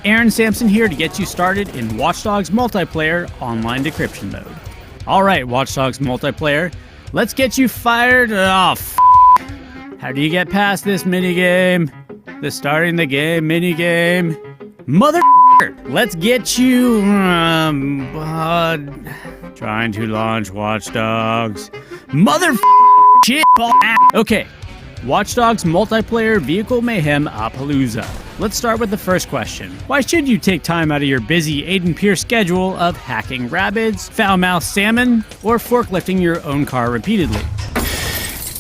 Aaron Sampson here to get you started in Watch Dogs Multiplayer Online Decryption Mode. Alright, Watch Dogs Multiplayer, let's get you fired. Oh, how do you get past this minigame? The starting the game minigame. Mother, let's get you trying to launch Watch Dogs. Mother shit. Okay, Watch Dogs Multiplayer Vehicle Mayhem Appalooza. Let's start with the first question. Why should you take time out of your busy Aiden Pierce schedule of hacking rabbits, foul-mouthed salmon, or forklifting your own car repeatedly?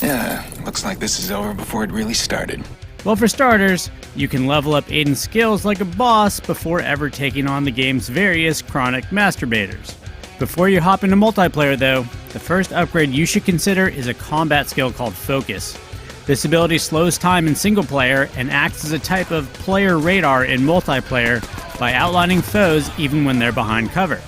Yeah, looks like this is over before it really started. Well, for starters, you can level up Aiden's skills like a boss before ever taking on the game's various chronic masturbators. Before you hop into multiplayer though, the first upgrade you should consider is a combat skill called Focus. This ability slows time in single player and acts as a type of player radar in multiplayer by outlining foes even when they're behind cover.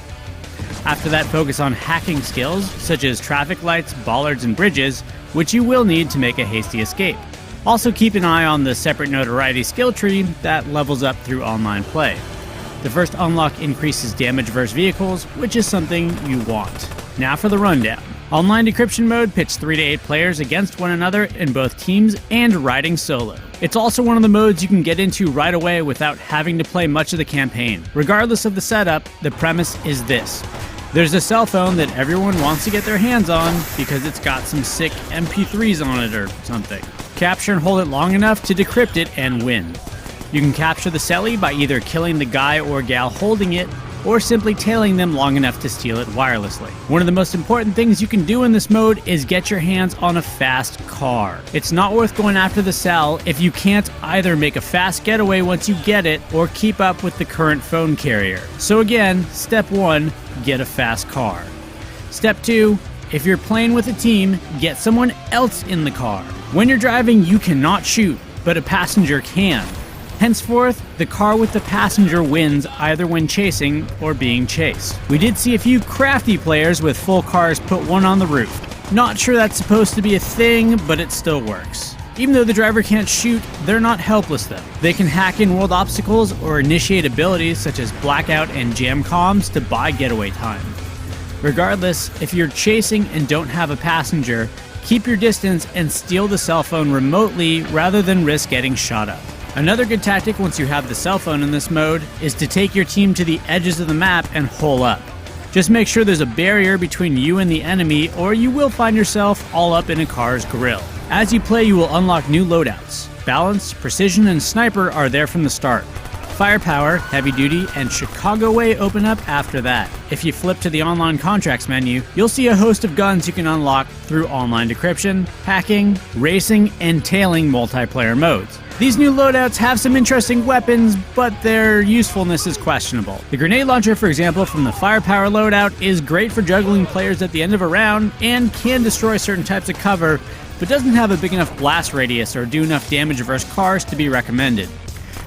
After that, focus on hacking skills such as traffic lights, bollards, and bridges, which you will need to make a hasty escape. Also keep an eye on the separate notoriety skill tree that levels up through online play. The first unlock increases damage versus vehicles, which is something you want. Now for the rundown. Online Decryption Mode pits 3 to 8 players against one another in both teams and riding solo. It's also one of the modes you can get into right away without having to play much of the campaign. Regardless of the setup, the premise is this. There's a cell phone that everyone wants to get their hands on because it's got some sick MP3s on it or something. Capture and hold it long enough to decrypt it and win. You can capture the celly by either killing the guy or gal holding it, or simply tailing them long enough to steal it wirelessly. One of the most important things you can do in this mode is get your hands on a fast car. It's not worth going after the cell if you can't either make a fast getaway once you get it, or keep up with the current phone carrier. So again, step 1, get a fast car. Step 2, if you're playing with a team, get someone else in the car. When you're driving, you cannot shoot, but a passenger can. Henceforth, the car with the passenger wins either when chasing or being chased. We did see a few crafty players with full cars put one on the roof. Not sure that's supposed to be a thing, but it still works. Even though the driver can't shoot, they're not helpless though. They can hack in world obstacles or initiate abilities such as blackout and jam comms to buy getaway time. Regardless, if you're chasing and don't have a passenger, keep your distance and steal the cell phone remotely rather than risk getting shot up. Another good tactic once you have the cell phone in this mode is to take your team to the edges of the map and hole up. Just make sure there's a barrier between you and the enemy, or you will find yourself all up in a car's grill. As you play, you will unlock new loadouts. Balance, precision, and sniper are there from the start. Firepower, heavy duty, and Chicago Way open up after that. If you flip to the online contracts menu, you'll see a host of guns you can unlock through online decryption, hacking, racing, and tailing multiplayer modes. These new loadouts have some interesting weapons, but their usefulness is questionable. The grenade launcher, for example, from the firepower loadout is great for juggling players at the end of a round and can destroy certain types of cover, but doesn't have a big enough blast radius or do enough damage versus cars to be recommended.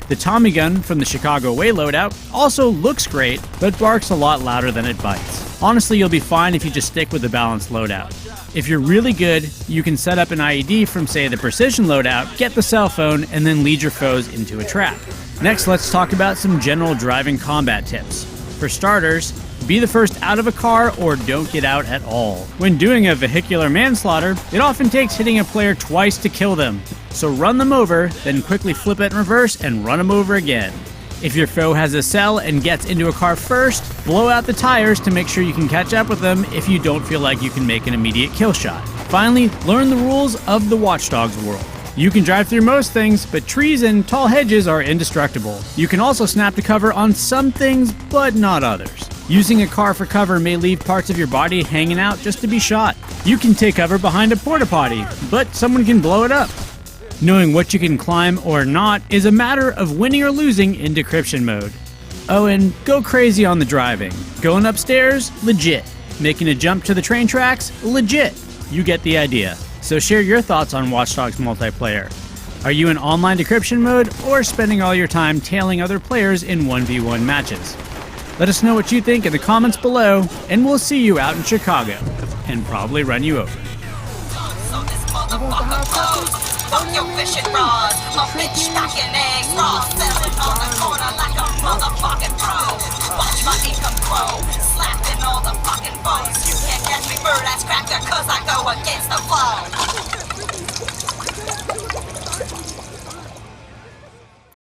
The Tommy gun from the Chicago Way loadout also looks great, but barks a lot louder than it bites. Honestly, you'll be fine if you just stick with the balanced loadout. If you're really good, you can set up an IED from, say, the precision loadout, get the cell phone, and then lead your foes into a trap. Next, let's talk about some general driving combat tips. For starters, be the first out of a car or don't get out at all. When doing a vehicular manslaughter, it often takes hitting a player twice to kill them. So run them over, then quickly flip it in reverse and run them over again. If your foe has a cell and gets into a car first, blow out the tires to make sure you can catch up with them if you don't feel like you can make an immediate kill shot. Finally, learn the rules of the Watch Dogs world. You can drive through most things, but trees and tall hedges are indestructible. You can also snap to cover on some things, but not others. Using a car for cover may leave parts of your body hanging out just to be shot. You can take cover behind a porta potty, but someone can blow it up. Knowing what you can climb or not is a matter of winning or losing in decryption mode. Oh, and go crazy on the driving. Going upstairs? Legit. Making a jump to the train tracks? Legit. You get the idea. So share your thoughts on Watch Dogs multiplayer. Are you in online decryption mode or spending all your time tailing other players in 1v1 matches? Let us know what you think in the comments below, and we'll see you out in Chicago, and probably run you over. fuck your fishing rods. A bitch stacking eggs, raw selling on the corner like a motherfucking pro. Watch my income grow, slapping all the fucking phones. You can't catch me, bird ass cracker, cause I go against the flow.